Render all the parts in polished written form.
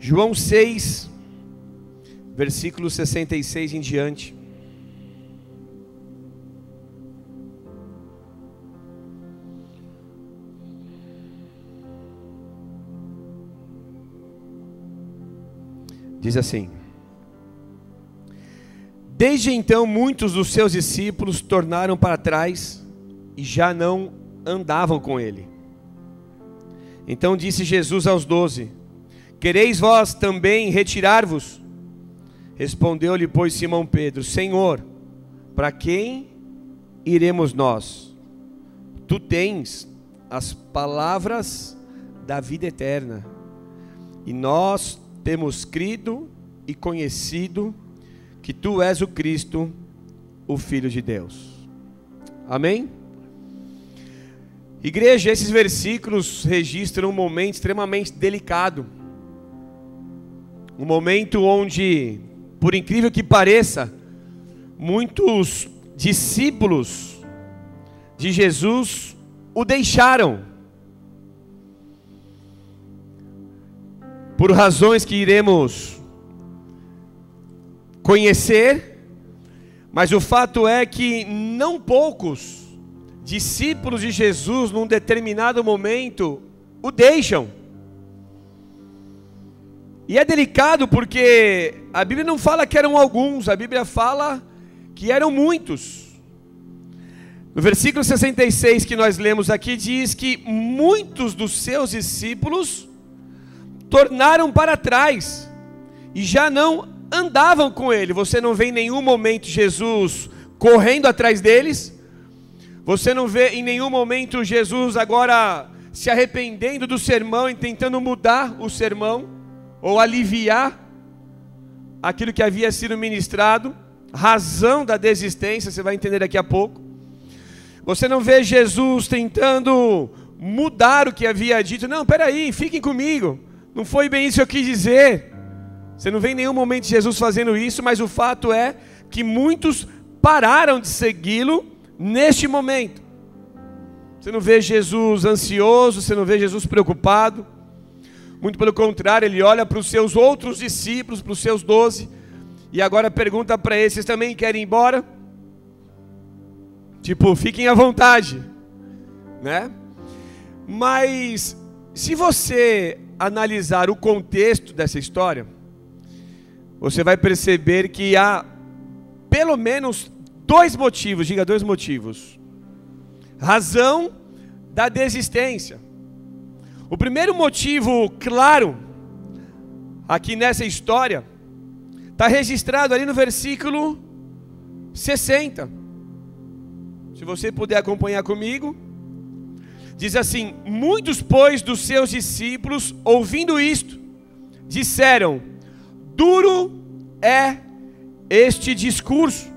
João 6, versículo 66 em diante. Diz assim: desde então muitos dos seus discípulos tornaram para trás e já não andavam com ele. Então disse Jesus aos 12: quereis vós também retirar-vos? Respondeu-lhe, pois, Simão Pedro: Senhor, para quem iremos nós? Tu tens as palavras da vida eterna, e nós temos crido e conhecido que tu és o Cristo, o Filho de Deus. Amém? Igreja, esses versículos registram um momento extremamente delicado. Um momento onde, por incrível que pareça, muitos discípulos de Jesus o deixaram. Por razões que iremos conhecer, mas o fato é que não poucos discípulos de Jesus, num determinado momento, o deixam. E é delicado porque a Bíblia não fala que eram alguns, a Bíblia fala que eram muitos. No versículo 66 que nós lemos aqui, diz que muitos dos seus discípulos tornaram para trás e já não andavam com ele. Você não vê em nenhum momento Jesus correndo atrás deles. Você não vê em nenhum momento Jesus agora se arrependendo do sermão e tentando mudar o sermão ou aliviar aquilo que havia sido ministrado. Razão da desistência, você vai entender daqui a pouco. Você não vê Jesus tentando mudar o que havia dito. Não, peraí, fiquem comigo, não foi bem isso que eu quis dizer. Você não vê em nenhum momento Jesus fazendo isso, mas o fato é que muitos pararam de segui-lo neste momento. Você não vê Jesus ansioso, você não vê Jesus preocupado. Muito pelo contrário, ele olha para os seus outros discípulos, para os seus 12, e agora pergunta para eles: vocês também querem ir embora? Tipo, fiquem à vontade, né? Mas se você analisar o contexto dessa história, você vai perceber que há pelo menos dois motivos, diga dois motivos. Razão da desistência. O primeiro motivo claro aqui nessa história está registrado ali no versículo 60. Se você puder acompanhar comigo, diz assim: muitos, pois, dos seus discípulos, ouvindo isto, disseram: duro é este discurso,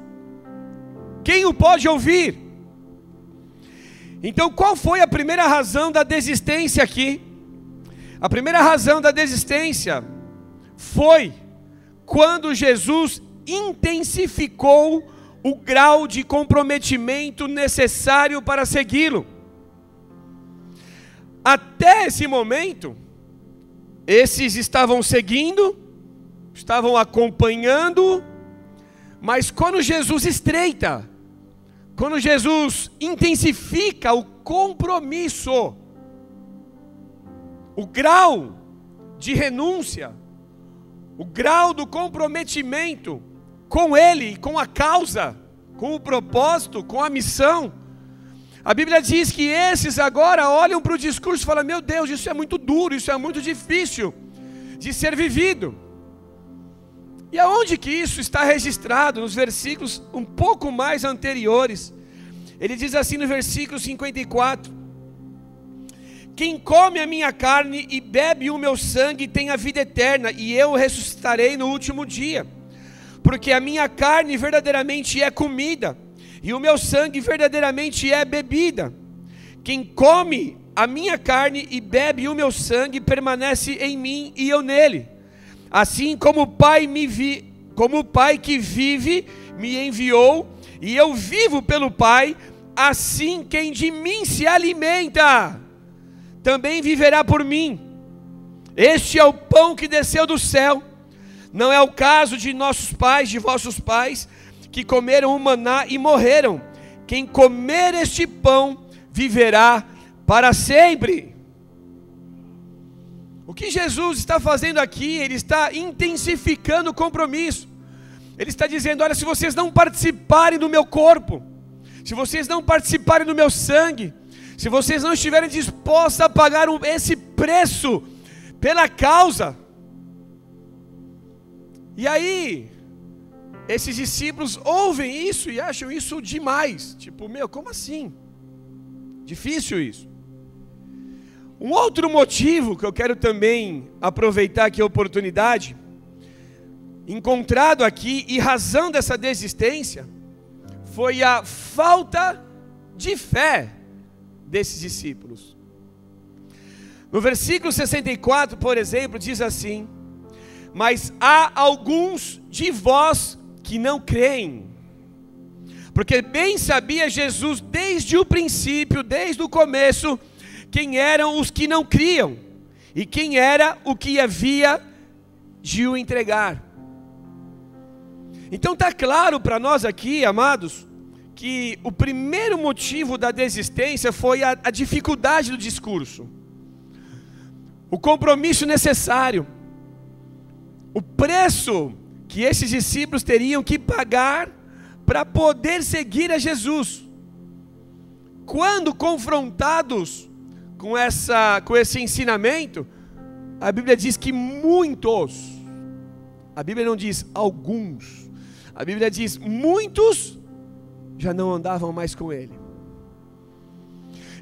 quem o pode ouvir? Então, qual foi a primeira razão da desistência aqui? A primeira razão da desistência foi quando Jesus intensificou o grau de comprometimento necessário para segui-lo. Até esse momento, esses estavam seguindo, estavam acompanhando, mas quando Jesus estreita, quando Jesus intensifica o compromisso, o grau de renúncia, o grau do comprometimento com Ele, com a causa, com o propósito, com a missão, a Bíblia diz que esses agora olham para o discurso e falam: meu Deus, isso é muito duro, isso é muito difícil de ser vivido. E aonde que isso está registrado? Nos versículos um pouco mais anteriores. Ele diz assim no versículo 54: quem come a minha carne e bebe o meu sangue tem a vida eterna, e eu ressuscitarei no último dia. Porque a minha carne verdadeiramente é comida, e o meu sangue verdadeiramente é bebida. Quem come a minha carne e bebe o meu sangue permanece em mim e eu nele. Assim como o Pai que vive me enviou, e eu vivo pelo Pai, assim quem de mim se alimenta também viverá por mim. Este é o pão que desceu do céu. Não é o caso de nossos pais, de vossos pais, que comeram o maná e morreram. Quem comer este pão viverá para sempre. O que Jesus está fazendo aqui? Ele está intensificando o compromisso. Ele está dizendo: olha, se vocês não participarem do meu corpo, se vocês não participarem do meu sangue, se vocês não estiverem dispostos a pagar esse preço pela causa. E aí, esses discípulos ouvem isso e acham isso demais. Tipo, como assim? Difícil isso. Um outro motivo que eu quero também aproveitar aqui a oportunidade, encontrado aqui e razão dessa desistência, foi a falta de fé desses discípulos. No versículo 64, por exemplo, diz assim: mas há alguns de vós que não creem. Porque bem sabia Jesus desde o princípio, desde o começo, quem eram os que não criam e quem era o que havia de o entregar. Então está claro para nós aqui, amados, que o primeiro motivo da desistência foi a dificuldade do discurso, o compromisso necessário, o preço que esses discípulos teriam que pagar para poder seguir a Jesus. Quando confrontados com esse ensinamento, a Bíblia diz que muitos, a Bíblia não diz alguns, a Bíblia diz muitos já não andavam mais com ele.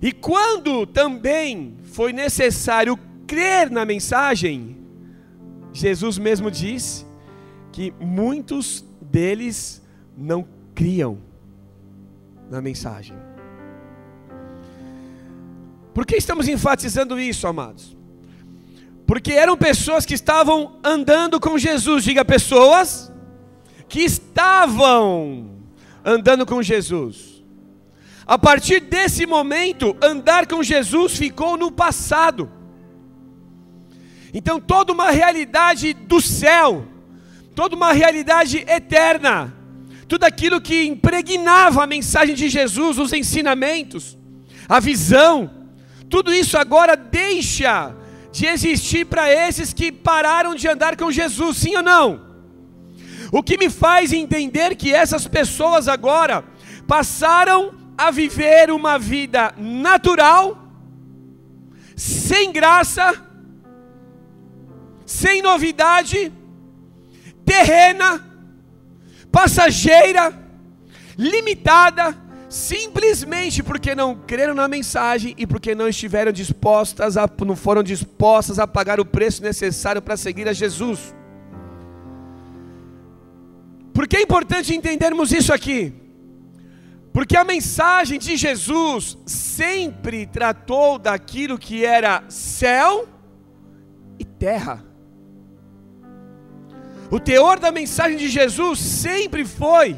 E quando também foi necessário crer na mensagem, Jesus mesmo disse que muitos deles não criam na mensagem. Por que estamos enfatizando isso, amados? Porque eram pessoas que estavam andando com Jesus. Diga, pessoas que estavam andando com Jesus. A partir desse momento, andar com Jesus ficou no passado. Então toda uma realidade do céu, toda uma realidade eterna, tudo aquilo que impregnava a mensagem de Jesus, os ensinamentos, a visão, tudo isso agora deixa de existir para esses que pararam de andar com Jesus, sim ou não? O que me faz entender que essas pessoas agora passaram a viver uma vida natural, sem graça, sem novidade, terrena, passageira, limitada, simplesmente porque não creram na mensagem e porque não foram dispostas a pagar o preço necessário para seguir a Jesus. Por que é importante entendermos isso aqui? Porque a mensagem de Jesus sempre tratou daquilo que era céu e terra. O teor da mensagem de Jesus sempre foi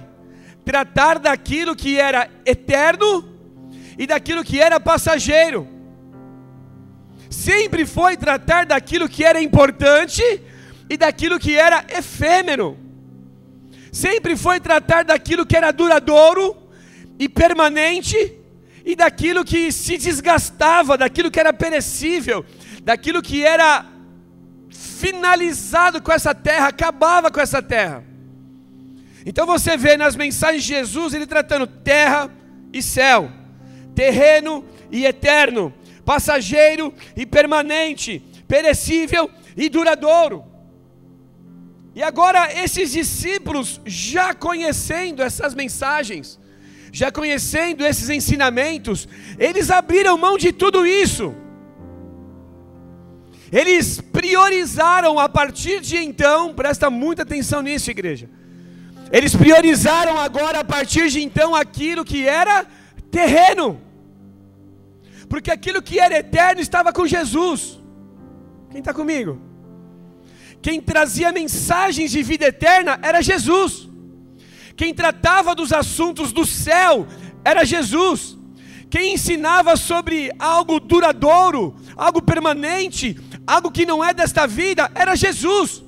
tratar daquilo que era eterno e daquilo que era passageiro. Sempre foi tratar daquilo que era importante e daquilo que era efêmero. Sempre foi tratar daquilo que era duradouro e permanente e daquilo que se desgastava, daquilo que era perecível, daquilo que era finalizado com essa terra, acabava com essa terra. Então você vê nas mensagens de Jesus ele tratando terra e céu, terreno e eterno, passageiro e permanente, perecível e duradouro. E agora esses discípulos, já conhecendo essas mensagens, já conhecendo esses ensinamentos, eles abriram mão de tudo isso. Eles priorizaram a partir de então, presta muita atenção nisso, igreja. Eles priorizaram agora a partir de então aquilo que era terreno, porque aquilo que era eterno estava com Jesus. Quem está comigo? Quem trazia mensagens de vida eterna era Jesus. Quem tratava dos assuntos do céu era Jesus. Quem ensinava sobre algo duradouro, algo permanente, algo que não é desta vida, era Jesus.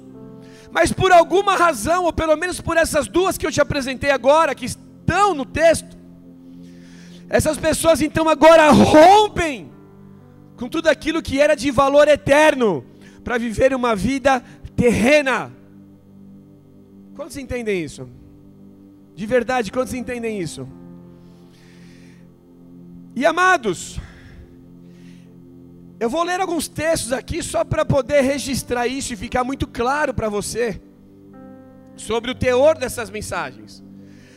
Mas por alguma razão, ou pelo menos por essas duas que eu te apresentei agora, que estão no texto, essas pessoas então agora rompem com tudo aquilo que era de valor eterno, para viver uma vida terrena. Quantos entendem isso? De verdade, quantos entendem isso? E amados, eu vou ler alguns textos aqui só para poder registrar isso e ficar muito claro para você sobre o teor dessas mensagens.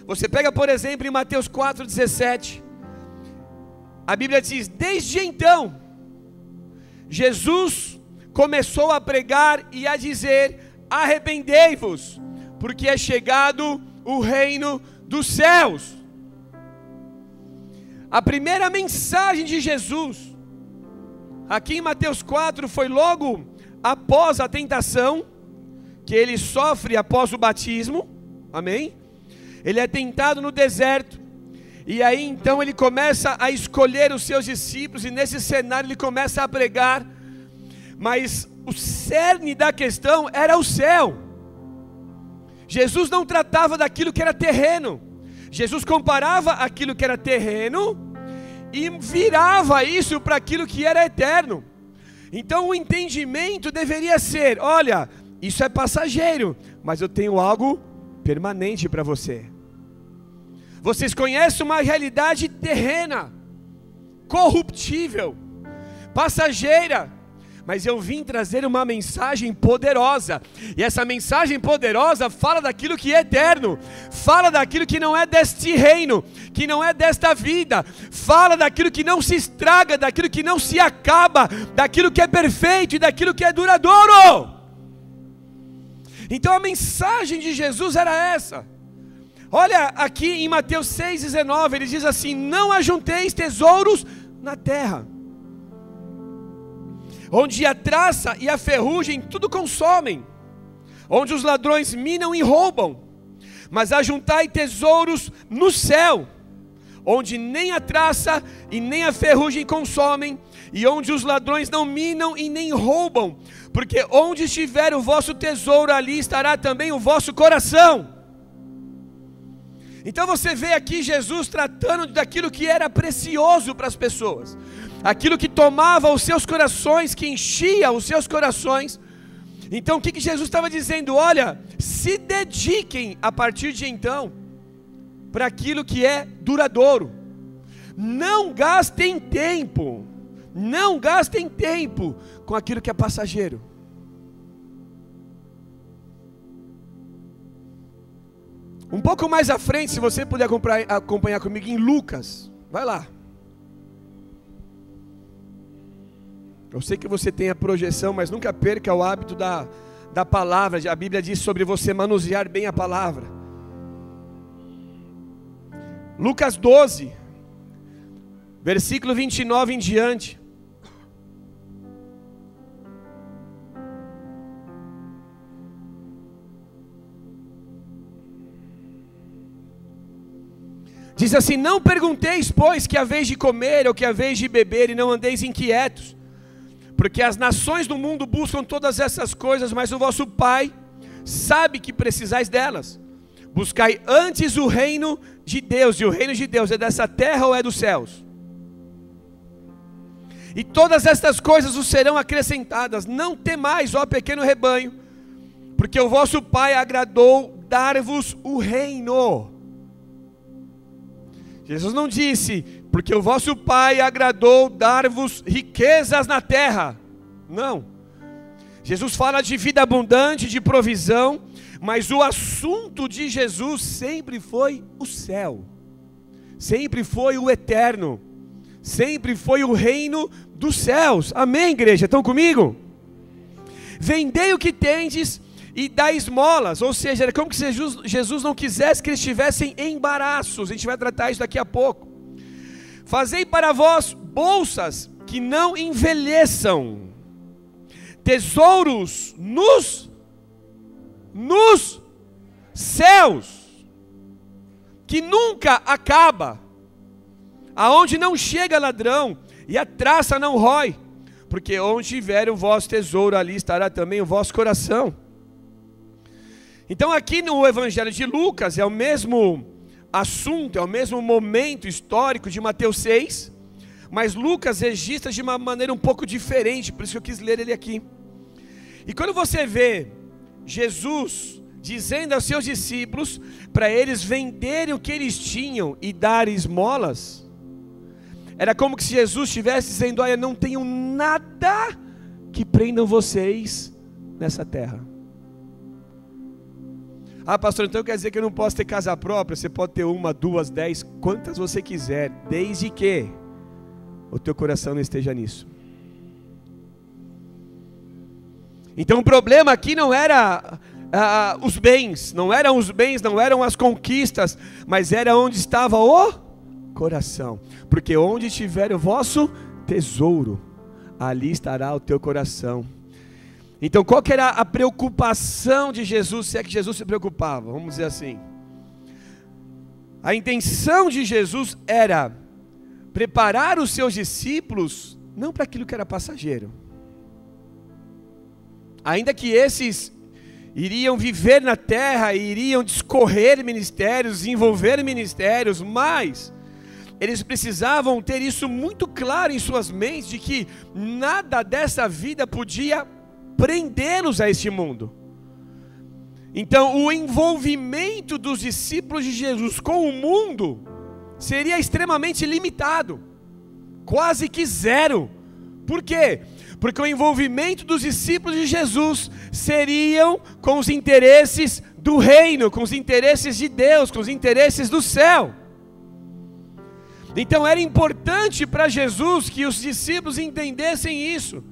Você pega, por exemplo, em Mateus 4,17, a Bíblia diz: desde então, Jesus começou a pregar e a dizer: arrependei-vos, porque é chegado o reino dos céus. A primeira mensagem de Jesus, aqui em Mateus 4, foi logo após a tentação, que ele sofre após o batismo, amém? Ele é tentado no deserto, e aí então ele começa a escolher os seus discípulos, e nesse cenário ele começa a pregar, mas o cerne da questão era o céu. Jesus não tratava daquilo que era terreno, Jesus comparava aquilo que era terreno e virava isso para aquilo que era eterno. Então o entendimento deveria ser: olha, isso é passageiro, mas eu tenho algo permanente para você. Vocês conhecem uma realidade terrena, corruptível, passageira, mas eu vim trazer uma mensagem poderosa, e essa mensagem poderosa fala daquilo que é eterno, fala daquilo que não é deste reino, que não é desta vida, fala daquilo que não se estraga, daquilo que não se acaba, daquilo que é perfeito e daquilo que é duradouro. Então a mensagem de Jesus era essa. Olha aqui em Mateus 6,19, ele diz assim: não ajunteis tesouros na terra, onde a traça e a ferrugem tudo consomem, onde os ladrões minam e roubam, mas ajuntai tesouros no céu, onde nem a traça e nem a ferrugem consomem, e onde os ladrões não minam e nem roubam, porque onde estiver o vosso tesouro, ali estará também o vosso coração. Então você vê aqui Jesus tratando daquilo que era precioso para as pessoas, aquilo que tomava os seus corações, que enchia os seus corações. Então o que Jesus estava dizendo? Olha, se dediquem a partir de então para aquilo que é duradouro. Não gastem tempo com aquilo que é passageiro. Um pouco mais à frente, se você puder acompanhar comigo em Lucas, vai lá. Eu sei que você tem a projeção, mas nunca perca o hábito da palavra. A Bíblia diz sobre você manusear bem a palavra. Lucas 12, versículo 29 em diante. Diz assim: não pergunteis, pois, que haveis de comer ou que haveis de beber, e não andeis inquietos, porque as nações do mundo buscam todas essas coisas, mas o vosso Pai sabe que precisais delas. Buscai antes o reino de Deus, e o reino de Deus é dessa terra ou é dos céus? E todas estas coisas vos serão acrescentadas. Não temais, ó pequeno rebanho, porque o vosso Pai agradou dar-vos o reino. Jesus não disse: porque o vosso Pai agradou dar-vos riquezas na terra. Não. Jesus fala de vida abundante, de provisão, mas o assunto de Jesus sempre foi o céu, sempre foi o eterno, sempre foi o reino dos céus. Amém, igreja? Estão comigo? Vendei o que tendes e dá esmolas. Ou seja, era como se Jesus não quisesse que eles estivessem em embaraços. A gente vai tratar isso daqui a pouco. Fazei para vós bolsas que não envelheçam, tesouros nos céus, que nunca acaba, aonde não chega ladrão e a traça não rói, porque onde tiver o vosso tesouro, ali estará também o vosso coração. Então aqui no Evangelho de Lucas é o mesmo assunto, é o mesmo momento histórico de Mateus 6, mas Lucas registra de uma maneira um pouco diferente, por isso que eu quis ler ele aqui. E quando você vê Jesus dizendo aos seus discípulos para eles venderem o que eles tinham e dar esmolas, era como que se Jesus estivesse dizendo: olha, não tenho nada que prendam vocês nessa terra. Ah, pastor, então quer dizer que eu não posso ter casa própria? Você pode ter 1, 2, 10, quantas você quiser, desde que o teu coração não esteja nisso. Então o problema aqui não era os bens, não eram as conquistas, mas era onde estava o coração. Porque onde estiver o vosso tesouro, ali estará o teu coração. Então qual que era a preocupação de Jesus, se é que Jesus se preocupava? Vamos dizer assim. A intenção de Jesus era preparar os seus discípulos, não para aquilo que era passageiro. Ainda que esses iriam viver na terra, iriam discorrer ministérios, desenvolver ministérios, mas eles precisavam ter isso muito claro em suas mentes, de que nada dessa vida podia prendê-los a este mundo. Então o envolvimento dos discípulos de Jesus com o mundo seria extremamente limitado, quase que zero. Por quê? Porque o envolvimento dos discípulos de Jesus seriam com os interesses do reino, com os interesses de Deus, com os interesses do céu. Então era importante para Jesus que os discípulos entendessem isso.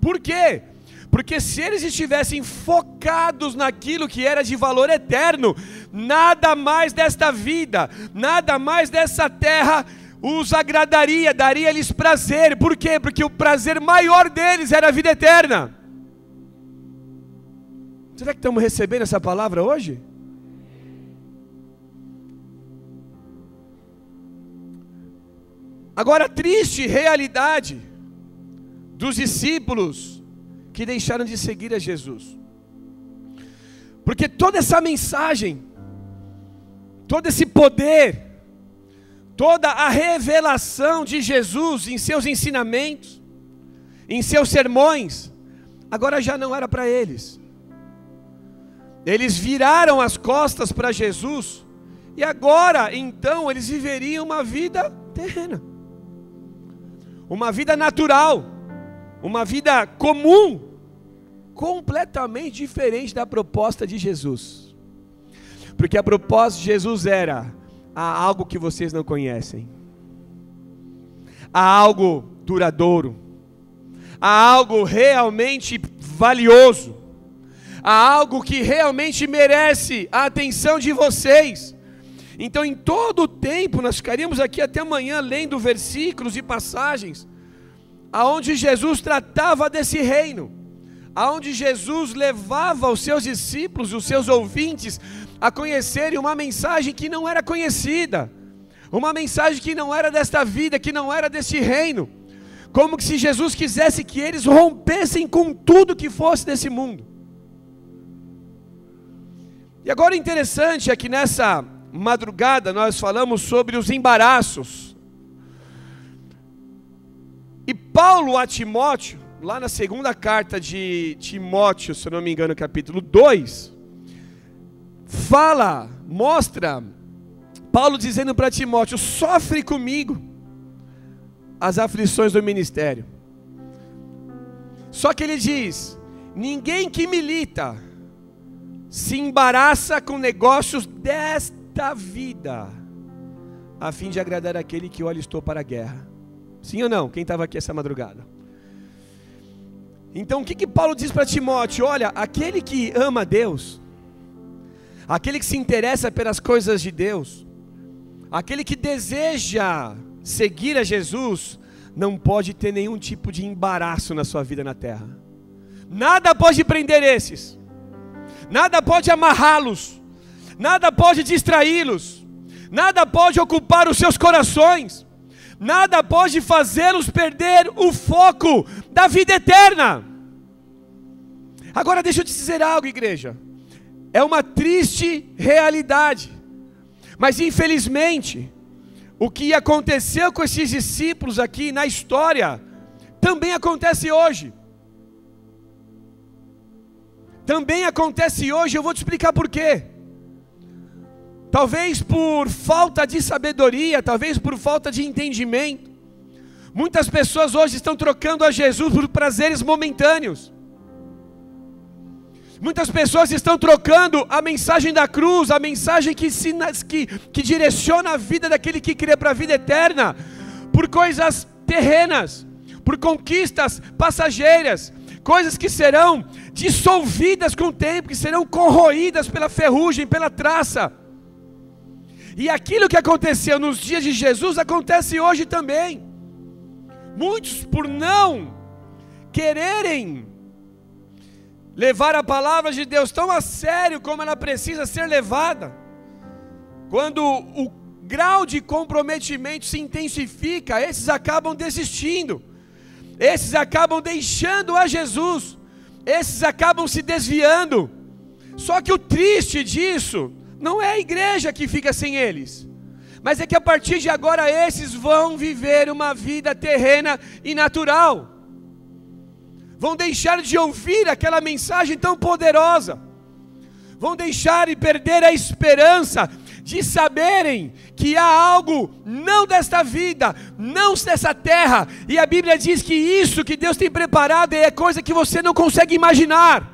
Por quê? Porque se eles estivessem focados naquilo que era de valor eterno, nada mais desta vida, nada mais dessa terra os agradaria, daria-lhes prazer. Por quê? Porque o prazer maior deles era a vida eterna. Será que estamos recebendo essa palavra hoje? Agora, a triste realidade dos discípulos que deixaram de seguir a Jesus. Porque toda essa mensagem, todo esse poder, toda a revelação de Jesus em seus ensinamentos, em seus sermões, agora já não era para eles. Eles viraram as costas para Jesus, e agora, então, eles viveriam uma vida terrena, uma vida natural, uma vida comum, completamente diferente da proposta de Jesus. Porque a proposta de Jesus era: há algo que vocês não conhecem, há algo duradouro, há algo realmente valioso, há algo que realmente merece a atenção de vocês. Então em todo o tempo, nós ficaríamos aqui até amanhã lendo versículos e passagens aonde Jesus tratava desse reino, aonde Jesus levava os seus discípulos, os seus ouvintes, a conhecerem uma mensagem que não era conhecida, uma mensagem que não era desta vida, que não era deste reino, como que se Jesus quisesse que eles rompessem com tudo que fosse desse mundo. E agora o interessante é que nessa madrugada nós falamos sobre os embaraços, e Paulo a Timóteo, lá na segunda carta de Timóteo, se eu não me engano, capítulo 2, mostra Paulo dizendo para Timóteo: sofre comigo as aflições do ministério. Só que ele diz: ninguém que milita se embaraça com negócios desta vida, a fim de agradar aquele que o alistou para a guerra. Sim ou não? Quem estava aqui essa madrugada? Então o que Paulo diz para Timóteo? Olha, aquele que ama Deus, aquele que se interessa pelas coisas de Deus, aquele que deseja seguir a Jesus, não pode ter nenhum tipo de embaraço na sua vida na terra. Nada pode prender esses, nada pode amarrá-los, nada pode distraí-los, nada pode ocupar os seus corações, nada pode fazê-los perder o foco da vida eterna. Agora deixa eu te dizer algo, igreja. É uma triste realidade, mas infelizmente, o que aconteceu com esses discípulos aqui na história, também acontece hoje. Também acontece hoje, eu vou te explicar por quê. Talvez por falta de sabedoria, talvez por falta de entendimento. Muitas pessoas hoje estão trocando a Jesus por prazeres momentâneos. Muitas pessoas estão trocando a mensagem da cruz, a mensagem que direciona a vida daquele que crê para a vida eterna, por coisas terrenas, por conquistas passageiras, coisas que serão dissolvidas com o tempo, que serão corroídas pela ferrugem, pela traça. E aquilo que aconteceu nos dias de Jesus, acontece hoje também. Muitos, por não quererem levar a palavra de Deus tão a sério como ela precisa ser levada, quando o grau de comprometimento se intensifica, esses acabam desistindo, esses acabam deixando a Jesus, esses acabam se desviando. Só que o triste disso não é a igreja que fica sem eles, mas é que a partir de agora esses vão viver uma vida terrena e natural. Vão deixar de ouvir aquela mensagem tão poderosa. Vão deixar e perder a esperança de saberem que há algo não desta vida, não dessa terra. E a Bíblia diz que isso que Deus tem preparado é coisa que você não consegue imaginar.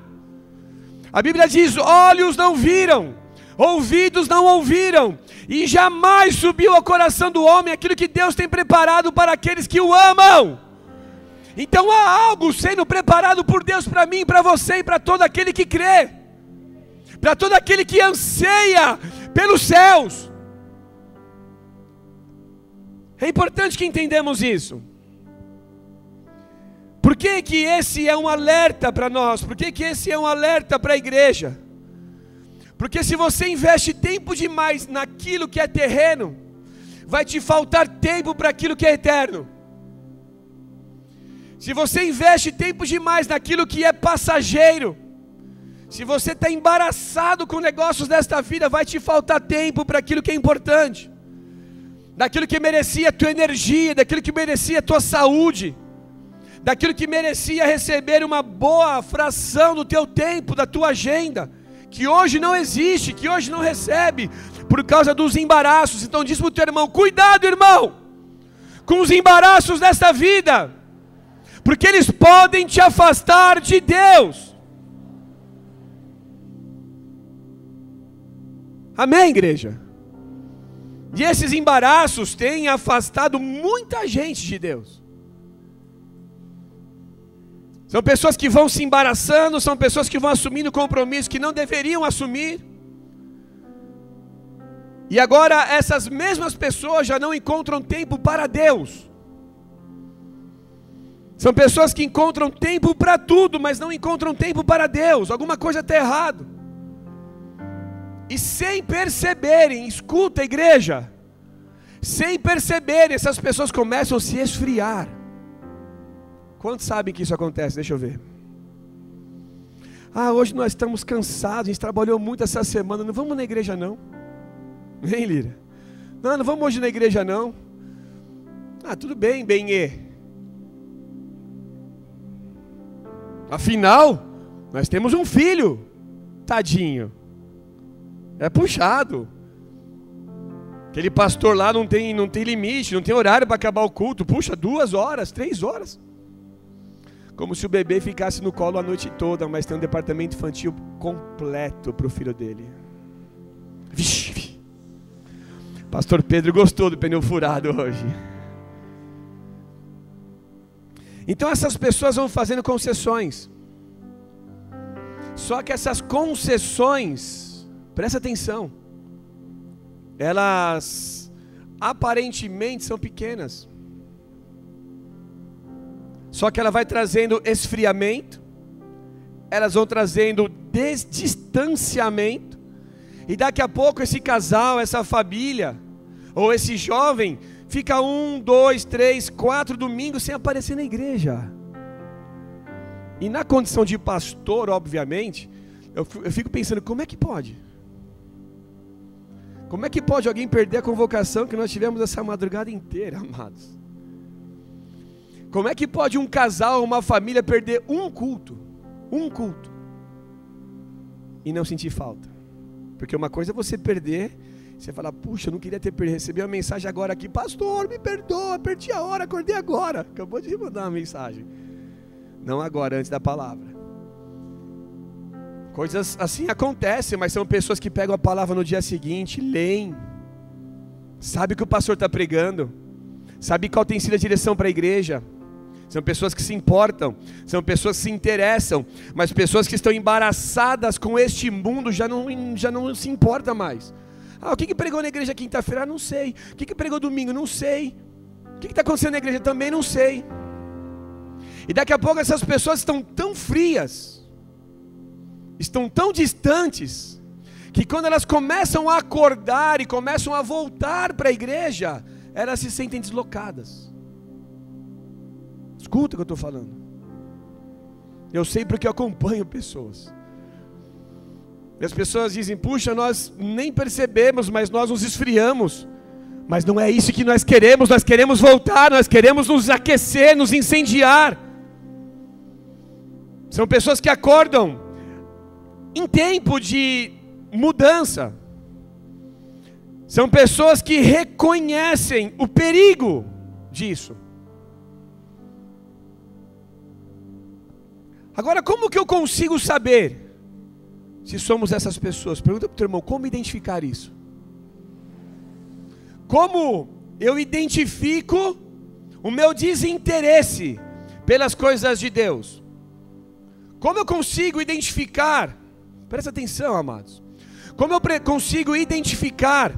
A Bíblia diz: olhos não viram, ouvidos não ouviram, e jamais subiu ao coração do homem aquilo que Deus tem preparado para aqueles que o amam. Então há algo sendo preparado por Deus para mim, para você e para todo aquele que crê, para todo aquele que anseia pelos céus. É importante que entendamos isso. Por que que esse é um alerta para nós? Por que que esse é um alerta para a igreja? Porque se você investe tempo demais naquilo que é terreno, vai te faltar tempo para aquilo que é eterno. Se você investe tempo demais naquilo que é passageiro, se você está embaraçado com negócios desta vida, vai te faltar tempo para aquilo que é importante, daquilo que merecia a tua energia, daquilo que merecia a tua saúde, daquilo que merecia receber uma boa fração do teu tempo, da tua agenda, que hoje não existe, que hoje não recebe, por causa dos embaraços. Então diz para o teu irmão: cuidado, irmão, com os embaraços desta vida, porque eles podem te afastar de Deus. Amém, igreja? E esses embaraços têm afastado muita gente de Deus. São pessoas que vão se embaraçando, são pessoas que vão assumindo compromissos que não deveriam assumir. E agora essas mesmas pessoas já não encontram tempo para Deus. São pessoas que encontram tempo para tudo, mas não encontram tempo para Deus. Alguma coisa está errado. E sem perceberem, escuta, igreja, sem perceberem, essas pessoas começam a se esfriar. Quantos sabem que isso acontece? Deixa eu ver. Hoje nós estamos cansados, a gente trabalhou muito essa semana, não vamos na igreja não. Vem, Lira. Não vamos hoje na igreja não. Tudo bem, Benê. Afinal, nós temos um filho, tadinho, é puxado. Aquele pastor lá não tem limite, não tem horário para acabar o culto, puxa 2 horas, 3 horas. Como se o bebê ficasse no colo a noite toda, mas tem um departamento infantil completo para o filho dele. Vixe, pastor Pedro gostou do pneu furado hoje. Então essas pessoas vão fazendo concessões. Só que essas concessões, presta atenção, elas aparentemente são pequenas. Só que ela vai trazendo esfriamento, elas vão trazendo distanciamento, e daqui a pouco esse casal, essa família, ou esse jovem, fica 1, 2, 3, 4 domingos sem aparecer na igreja. E na condição de pastor, obviamente, eu fico pensando, como é que pode? Como é que pode alguém perder a convocação que nós tivemos essa madrugada inteira, amados? Como é que pode um casal, uma família perder um culto, e não sentir falta? Porque uma coisa é você perder, você fala, puxa, eu não queria ter recebido uma mensagem agora aqui, pastor, me perdoa, perdi a hora, acordei agora, acabou de mandar uma mensagem. Não agora, antes da palavra. Coisas assim acontecem, mas são pessoas que pegam a palavra no dia seguinte, leem, sabe o que o pastor está pregando, sabe qual tem sido a direção para a igreja. São pessoas que se importam, são pessoas que se interessam, mas pessoas que estão embaraçadas com este mundo já não se importa mais. Ah, o que pregou na igreja quinta-feira? Não sei. O que pregou domingo? Não sei. O que está acontecendo na igreja? Também não sei. E daqui a pouco essas pessoas estão tão frias, estão tão distantes, que quando elas começam a acordar e começam a voltar para a igreja, elas se sentem deslocadas. Escuta o que eu estou falando. Eu sei porque eu acompanho pessoas. E as pessoas dizem, puxa, nós nem percebemos, mas nós nos esfriamos. Mas não é isso que nós queremos voltar, nós queremos nos aquecer, nos incendiar. São pessoas que acordam em tempo de mudança. São pessoas que reconhecem o perigo disso. Agora, como que eu consigo saber se somos essas pessoas? Pergunta para o teu irmão, como identificar isso? Como eu identifico o meu desinteresse pelas coisas de Deus? Como eu consigo identificar, presta atenção, amados, como eu consigo identificar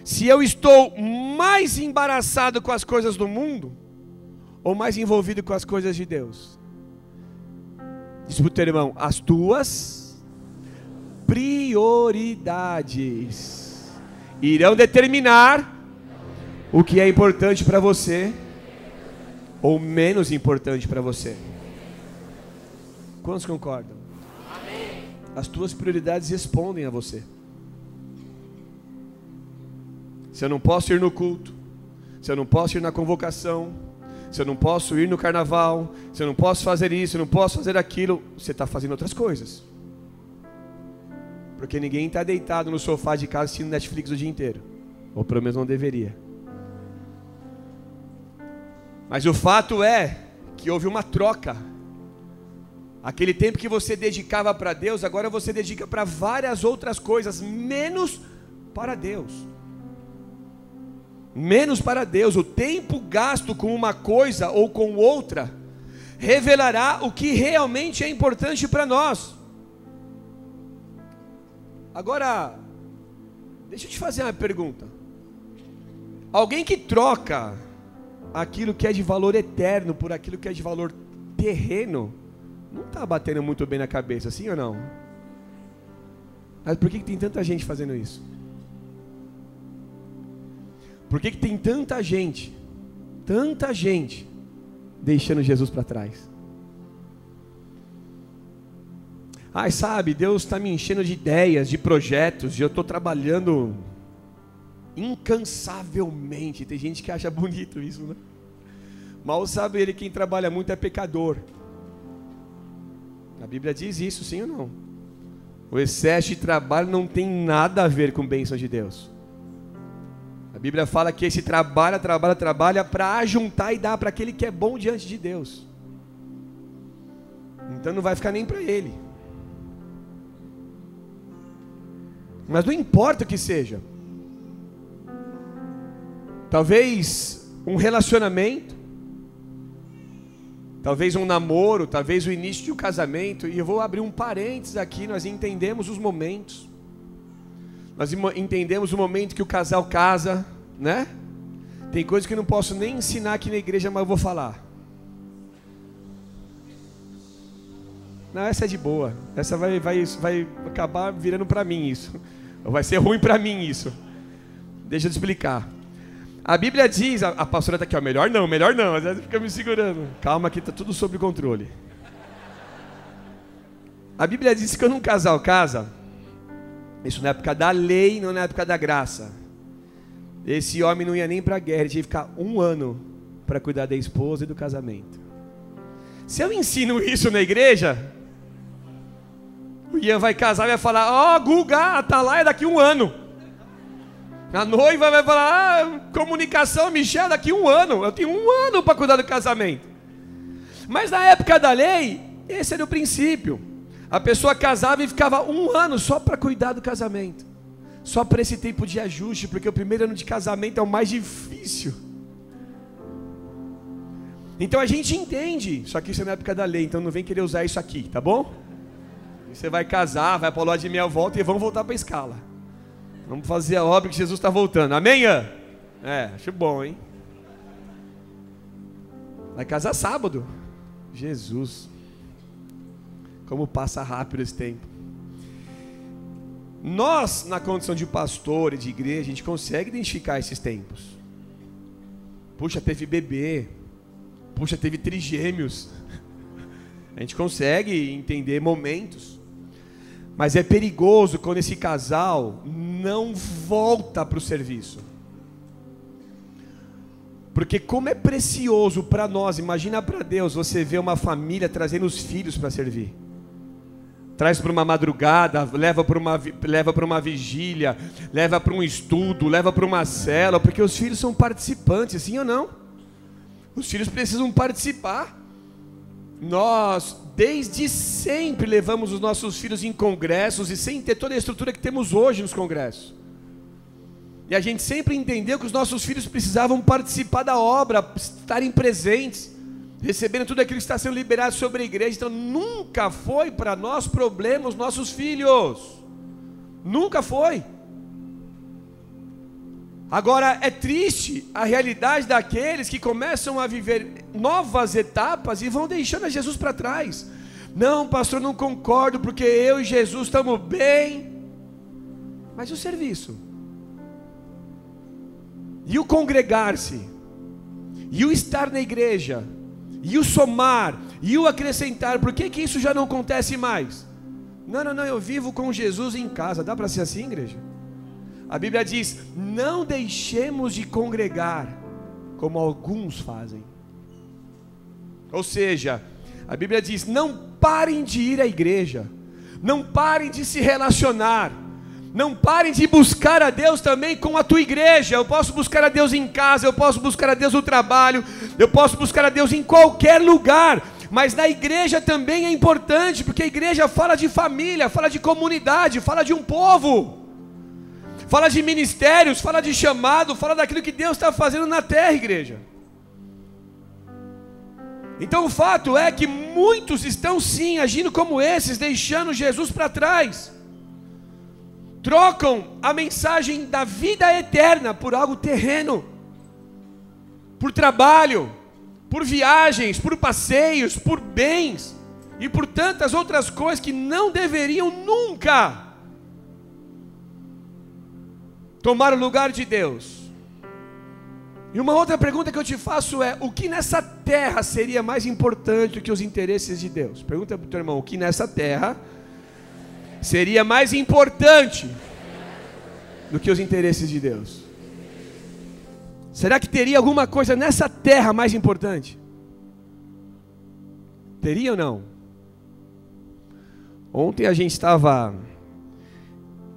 se eu estou mais embaraçado com as coisas do mundo ou mais envolvido com as coisas de Deus? Diz para o teu irmão, as tuas prioridades irão determinar o que é importante para você ou menos importante para você. Quantos concordam? Amém. As tuas prioridades respondem a você. Se eu não posso ir no culto, se eu não posso ir na convocação, se eu não posso ir no carnaval, se eu não posso fazer isso, eu não posso fazer aquilo, você está fazendo outras coisas. Porque ninguém está deitado no sofá de casa assistindo Netflix o dia inteiro. Ou pelo menos não deveria. Mas o fato é que houve uma troca. Aquele tempo que você dedicava para Deus, agora você dedica para várias outras coisas, menos para Deus. Menos para Deus. O tempo gasto com uma coisa ou com outra revelará o que realmente é importante para nós. Agora, deixa eu te fazer uma pergunta. Alguém que troca aquilo que é de valor eterno por aquilo que é de valor terreno, não está batendo muito bem na cabeça, sim ou não? Mas por que tem tanta gente fazendo isso? Por que tem tanta gente deixando Jesus para trás? Ai, sabe, Deus está me enchendo de ideias, de projetos, e eu estou trabalhando incansavelmente. Tem gente que acha bonito isso, né? Mal sabe ele, quem trabalha muito é pecador. A Bíblia diz isso, sim ou não? O excesso de trabalho não tem nada a ver com bênção de Deus. A Bíblia fala que esse trabalha para ajuntar e dar para aquele que é bom diante de Deus. Então não vai ficar nem para ele. Mas não importa o que seja. Talvez um relacionamento, talvez um namoro, talvez o início de um casamento. E eu vou abrir um parênteses aqui, nós entendemos os momentos. Nós entendemos o momento que o casal casa, né? Tem coisas que eu não posso nem ensinar aqui na igreja, mas eu vou falar. Não, essa é de boa. Essa vai acabar virando para mim isso. Vai ser ruim para mim isso. Deixa eu te explicar. A Bíblia diz, a pastora está aqui, ó, melhor não, às vezes fica me segurando. Calma que está tudo sob controle. A Bíblia diz que quando um casal casa, isso na época da lei, não na época da graça, esse homem não ia nem para a guerra, ele tinha que ficar 1 ano para cuidar da esposa e do casamento. Se eu ensino isso na igreja, o Ian vai casar e vai falar: ó, Guga, a Atalaia daqui 1 ano. A noiva vai falar: comunicação, Michel, daqui 1 ano. Eu tenho 1 ano para cuidar do casamento. Mas na época da lei, esse era o princípio. A pessoa casava e ficava 1 ano só para cuidar do casamento, só para esse tempo de ajuste, porque o primeiro ano de casamento é o mais difícil. Então a gente entende, só que isso é na época da lei, então não vem querer usar isso aqui, tá bom? Você vai casar, vai para o lua de mel, volta e vamos voltar para a escala. Vamos fazer a obra que Jesus está voltando, amém? Acho bom, hein? Vai casar sábado. Jesus, como passa rápido esse tempo. Nós, na condição de pastor e de igreja, a gente consegue identificar esses tempos. Puxa, teve bebê. Puxa, teve trigêmeos. A gente consegue entender momentos. Mas é perigoso quando esse casal não volta para o serviço. Porque como é precioso para nós, imagina para Deus, você vê uma família trazendo os filhos para servir. Traz para uma madrugada, leva para uma vigília, leva para um estudo, leva para uma célula, porque os filhos são participantes, sim ou não? Os filhos precisam participar. Nós, desde sempre, levamos os nossos filhos em congressos e sem ter toda a estrutura que temos hoje nos congressos. E a gente sempre entendeu que os nossos filhos precisavam participar da obra, estarem presentes, recebendo tudo aquilo que está sendo liberado sobre a igreja. Então nunca foi para nós problema os nossos filhos. Nunca foi. Agora é triste a realidade daqueles que começam a viver novas etapas e vão deixando a Jesus para trás. Não, pastor, não concordo, porque eu e Jesus estamos bem. Mas o serviço? E o congregar-se? E o estar na igreja? E o somar? E o acrescentar? Por que isso já não acontece mais? Não, eu vivo com Jesus em casa. Dá para ser assim, igreja? A Bíblia diz: não deixemos de congregar, como alguns fazem. Ou seja, a Bíblia diz: não parem de ir à igreja, não parem de se relacionar, não parem de buscar a Deus também com a tua igreja. Eu posso buscar a Deus em casa, eu posso buscar a Deus no trabalho, eu posso buscar a Deus em qualquer lugar, mas na igreja também é importante, porque a igreja fala de família, fala de comunidade, fala de um povo, fala de ministérios, fala de chamado, fala daquilo que Deus está fazendo na terra, igreja. Então o fato é que muitos estão sim agindo como esses, deixando Jesus para trás. Trocam a mensagem da vida eterna por algo terreno, por trabalho, por viagens, por passeios, por bens e por tantas outras coisas que não deveriam nunca tomar o lugar de Deus. E uma outra pergunta que eu te faço é: o que nessa terra seria mais importante do que os interesses de Deus? Pergunta para o teu irmão: o que nessa terra seria mais importante do que os interesses de Deus? Será que teria alguma coisa nessa terra mais importante? Teria ou não? Ontem a gente estava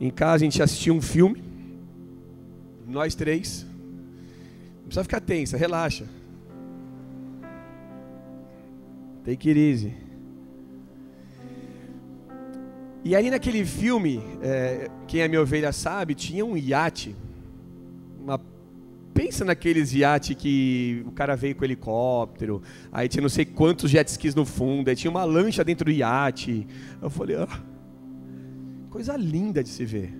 em casa, a gente assistiu um filme, nós três. Não precisa ficar tensa, relaxa. Take it easy. E ali naquele filme, quem é minha ovelha sabe, tinha um iate. Pensa naqueles iate que o cara veio com helicóptero, aí tinha não sei quantos jet skis no fundo, aí tinha uma lancha dentro do iate. Eu falei: coisa linda de se ver.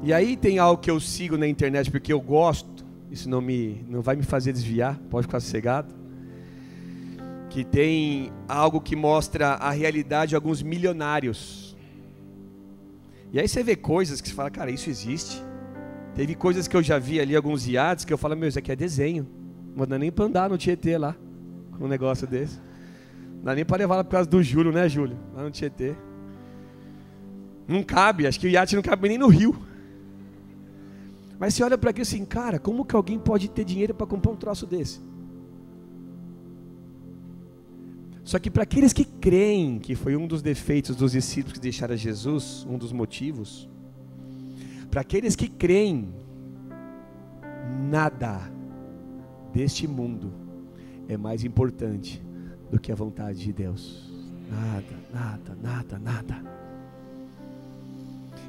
E aí tem algo que eu sigo na internet porque eu gosto, isso não vai me fazer desviar, pode ficar sossegado. Que tem algo que mostra a realidade de alguns milionários. E aí você vê coisas que você fala: cara, isso existe. Teve coisas que eu já vi ali, alguns iates, que eu falo: meu, isso aqui é desenho. Não dá nem pra andar no Tietê lá, com um negócio desse. Não dá nem para levar lá por causa do Júlio, né, Júlio? Lá no Tietê. Não cabe, acho que o iate não cabe nem no rio. Mas você olha para aqui assim, cara, como que alguém pode ter dinheiro para comprar um troço desse? Só que para aqueles que creem, que foi um dos defeitos dos discípulos que deixaram Jesus, um dos motivos, para aqueles que creem, nada deste mundo é mais importante do que a vontade de Deus. Nada.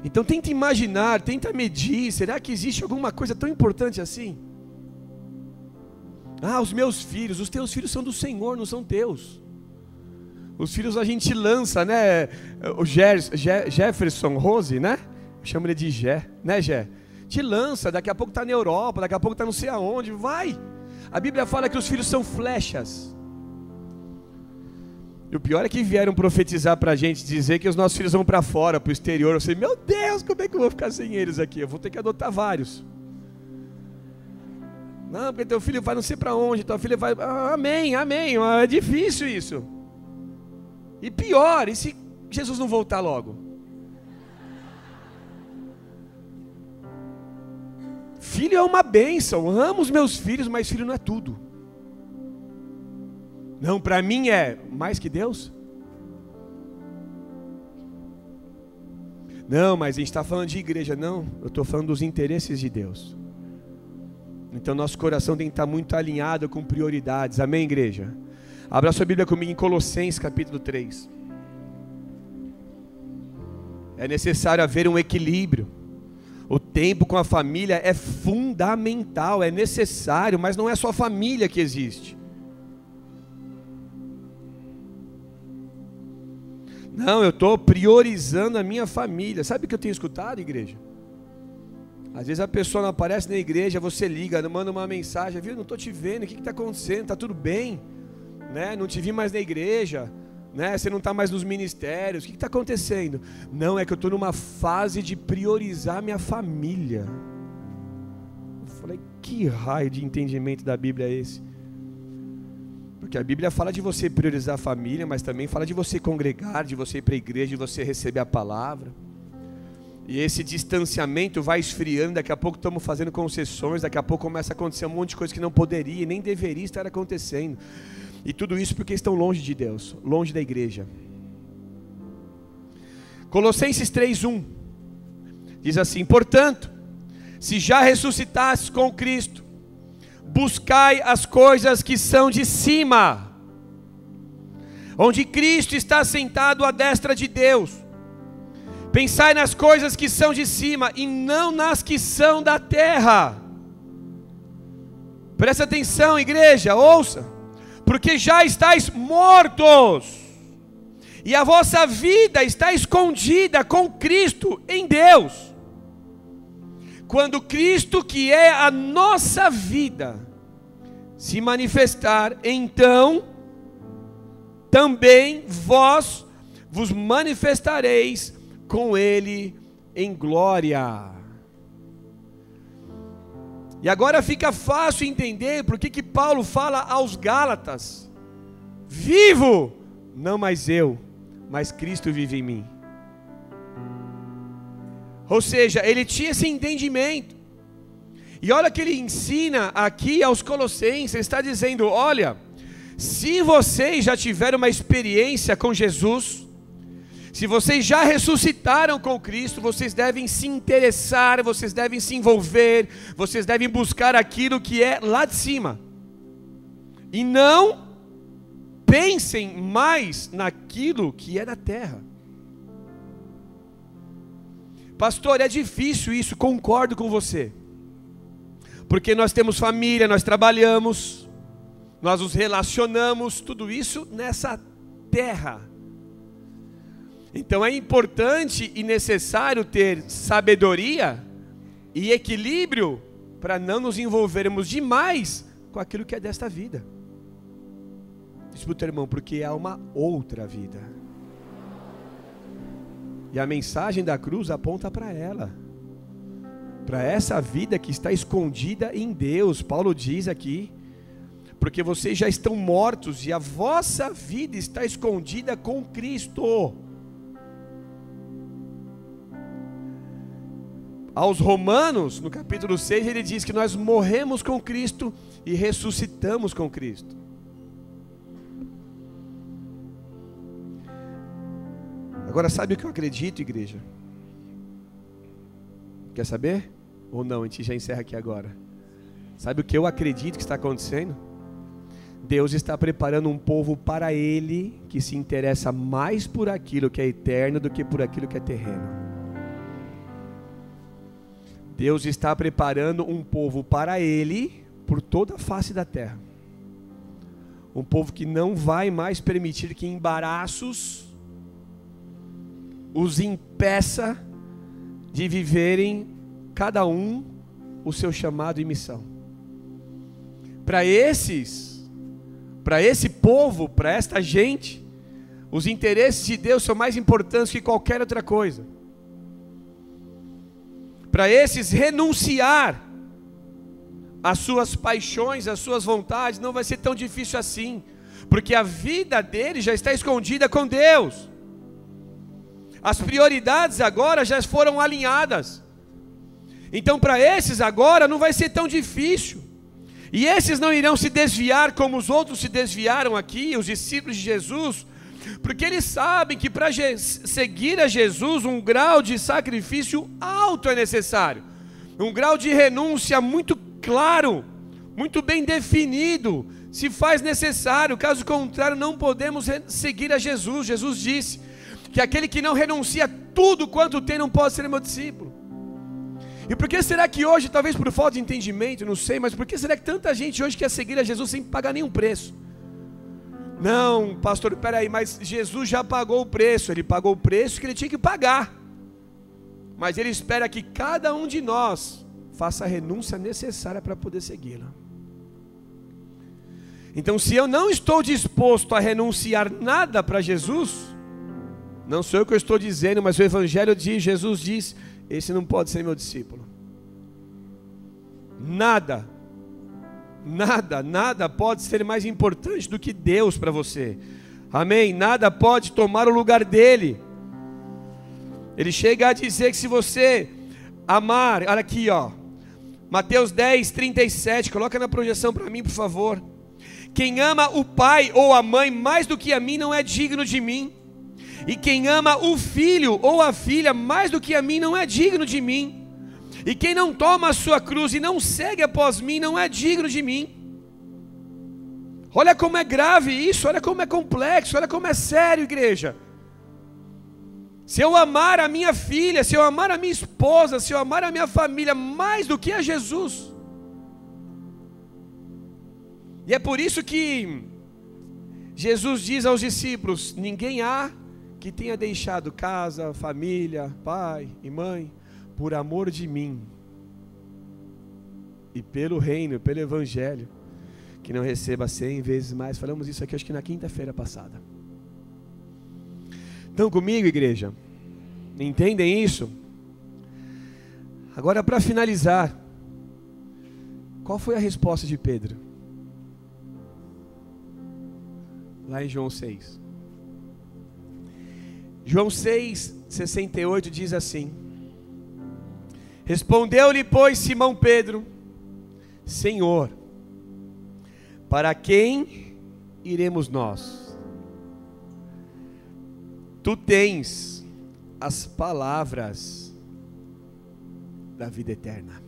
Então tenta imaginar, tenta medir, será que existe alguma coisa tão importante assim? Os meus filhos, os teus filhos são do Senhor, não são teus. Os filhos a gente lança, né? O Jefferson Rose, né? Chama ele de Gé, né, Gé? Te lança, daqui a pouco está na Europa, daqui a pouco está não sei aonde, vai. A Bíblia fala que os filhos são flechas. E o pior é que vieram profetizar para a gente, dizer que os nossos filhos vão para fora, para o exterior. Eu sei, meu Deus, como é que eu vou ficar sem eles aqui? Eu vou ter que adotar vários. Não, porque teu filho vai não sei para onde, tua filha vai... amém, é difícil isso. E pior, e se Jesus não voltar logo? Filho é uma bênção, amo os meus filhos, mas filho não é tudo. Não, para mim é mais que Deus? Não, mas a gente está falando de igreja. Não, eu estou falando dos interesses de Deus. Então nosso coração tem que estar muito alinhado com prioridades. Amém, igreja? Abra sua Bíblia comigo em Colossenses capítulo 3. É necessário haver um equilíbrio. O tempo com a família é fundamental, é necessário, mas não é só a família que existe. Não, eu estou priorizando a minha família. Sabe o que eu tenho escutado, igreja? Às vezes a pessoa não aparece na igreja, você liga, manda uma mensagem, viu? Não estou te vendo, o que está acontecendo? Está tudo bem? Né? Não te vi mais na igreja, né? Você não está mais nos ministérios, o que está acontecendo? Não, é que eu estou numa fase de priorizar minha família. Eu falei, que raio de entendimento da Bíblia é esse? Porque a Bíblia fala de você priorizar a família, mas também fala de você congregar, de você ir para a igreja, de você receber a palavra. E esse distanciamento vai esfriando, daqui a pouco estamos fazendo concessões, daqui a pouco começa a acontecer um monte de coisa que não poderia e nem deveria estar acontecendo. E tudo isso porque estão longe de Deus, longe da igreja. Colossenses 3:1 diz assim: portanto, se já ressuscitastes com Cristo, buscai as coisas que são de cima, onde Cristo está sentado à destra de Deus. Pensai nas coisas que são de cima e não nas que são da terra. Presta atenção, igreja, ouça. Porque já estáis mortos, e a vossa vida está escondida com Cristo em Deus. Quando Cristo, que é a nossa vida, se manifestar, então também vós vos manifestareis com Ele em glória. E agora fica fácil entender por que Paulo fala aos Gálatas: vivo, não mais eu, mas Cristo vive em mim. Ou seja, ele tinha esse entendimento. E olha que ele ensina aqui aos Colossenses, ele está dizendo: olha, se vocês já tiveram uma experiência com Jesus, se vocês já ressuscitaram com Cristo, vocês devem se interessar, vocês devem se envolver, vocês devem buscar aquilo que é lá de cima. E não pensem mais naquilo que é da terra. Pastor, é difícil isso, concordo com você. Porque nós temos família, nós trabalhamos, nós nos relacionamos, tudo isso nessa terra. Então é importante e necessário ter sabedoria e equilíbrio para não nos envolvermos demais com aquilo que é desta vida. Diz para o teu irmão, porque há uma outra vida. E a mensagem da cruz aponta para ela. Para essa vida que está escondida em Deus. Paulo diz aqui: porque vocês já estão mortos e a vossa vida está escondida com Cristo. Aos Romanos, no capítulo 6, ele diz que nós morremos com Cristo e ressuscitamos com Cristo. Agora, sabe o que eu acredito, igreja? Quer saber? Ou não? A gente já encerra aqui agora. Sabe o que eu acredito que está acontecendo? Deus está preparando um povo para Ele, que se interessa mais por aquilo que é eterno do que por aquilo que é terreno. Deus está preparando um povo para Ele, por toda a face da terra. Um povo que não vai mais permitir que embaraços os impeça de viverem cada um o seu chamado e missão. Para esse povo, para esta gente, os interesses de Deus são mais importantes que qualquer outra coisa. Para esses, renunciar às suas paixões, às suas vontades, não vai ser tão difícil assim, porque a vida deles já está escondida com Deus. As prioridades agora já foram alinhadas. Então para esses agora não vai ser tão difícil. E esses não irão se desviar como os outros se desviaram aqui, os discípulos de Jesus, porque eles sabem que para seguir a Jesus um grau de sacrifício alto é necessário. Um grau de renúncia muito claro, muito bem definido, se faz necessário. Caso contrário, não podemos seguir a Jesus. Jesus disse que aquele que não renuncia tudo quanto tem não pode ser meu discípulo. E por que será que hoje, talvez por falta de entendimento, não sei, mas por que será que tanta gente hoje quer seguir a Jesus sem pagar nenhum preço? Não, pastor, peraí, mas Jesus já pagou o preço. Ele pagou o preço que ele tinha que pagar, mas ele espera que cada um de nós faça a renúncia necessária para poder segui-lo. Então, se eu não estou disposto a renunciar nada para Jesus, não sou eu que eu estou dizendo, mas o Evangelho diz, Jesus diz, esse não pode ser meu discípulo. Nada pode ser mais importante do que Deus para você. Amém? Nada pode tomar o lugar dele. Ele chega a dizer que se você amar, olha aqui ó, Mateus 10, 37, coloca na projeção para mim por favor. Quem ama o pai ou a mãe mais do que a mim não é digno de mim. E quem ama o filho ou a filha mais do que a mim não é digno de mim. E quem não toma a sua cruz e não segue após mim não é digno de mim. Olha como é grave isso, olha como é complexo, olha como é sério, igreja. Se eu amar a minha filha, se eu amar a minha esposa, se eu amar a minha família mais do que a Jesus. E é por isso que Jesus diz aos discípulos, ninguém há que tenha deixado casa, família, pai e mãe, por amor de mim e pelo reino, pelo evangelho, que não receba 100 vezes mais. Falamos isso aqui acho que na quinta-feira passada. Estão comigo, igreja? Entendem isso? Agora, para finalizar, qual foi a resposta de Pedro? Lá em João 6. João 6, 68 diz assim: respondeu-lhe, pois, Simão Pedro: Senhor, para quem iremos nós? Tu tens as palavras da vida eterna.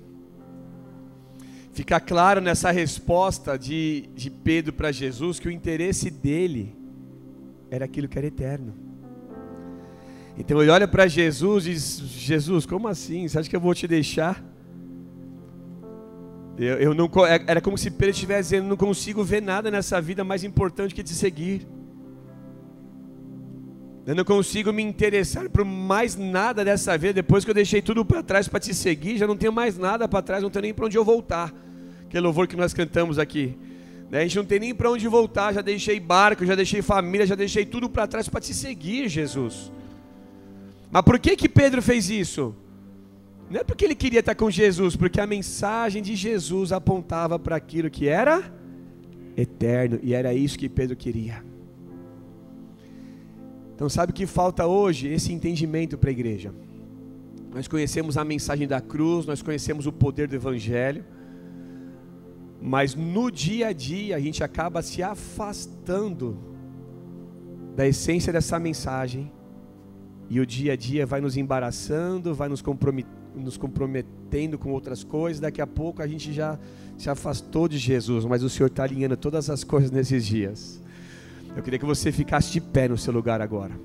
Fica claro nessa resposta de Pedro para Jesus que o interesse dele era aquilo que era eterno. Então ele olha para Jesus e diz: Jesus, como assim? Você acha que eu vou te deixar? Era como se Pedro estivesse dizendo: não consigo ver nada nessa vida mais importante que te seguir. Eu não consigo me interessar por mais nada dessa vida. Depois que eu deixei tudo para trás para te seguir, já não tenho mais nada para trás, não tenho nem para onde eu voltar. Aquele louvor que nós cantamos aqui, né? A gente não tem nem para onde voltar. Já deixei barco, já deixei família, já deixei tudo para trás para te seguir, Jesus. Mas por que Pedro fez isso? Não é porque ele queria estar com Jesus, porque a mensagem de Jesus apontava para aquilo que era eterno, e era isso que Pedro queria. Então sabe o que falta hoje? Esse entendimento para a igreja. Nós conhecemos a mensagem da cruz, nós conhecemos o poder do evangelho, mas no dia a dia a gente acaba se afastando da essência dessa mensagem, e o dia a dia vai nos embaraçando, vai nos comprometendo com outras coisas. Daqui a pouco a gente já se afastou de Jesus, mas o Senhor está alinhando todas as coisas nesses dias. Eu queria que você ficasse de pé no seu lugar agora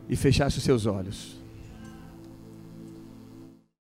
e fechasse os seus olhos.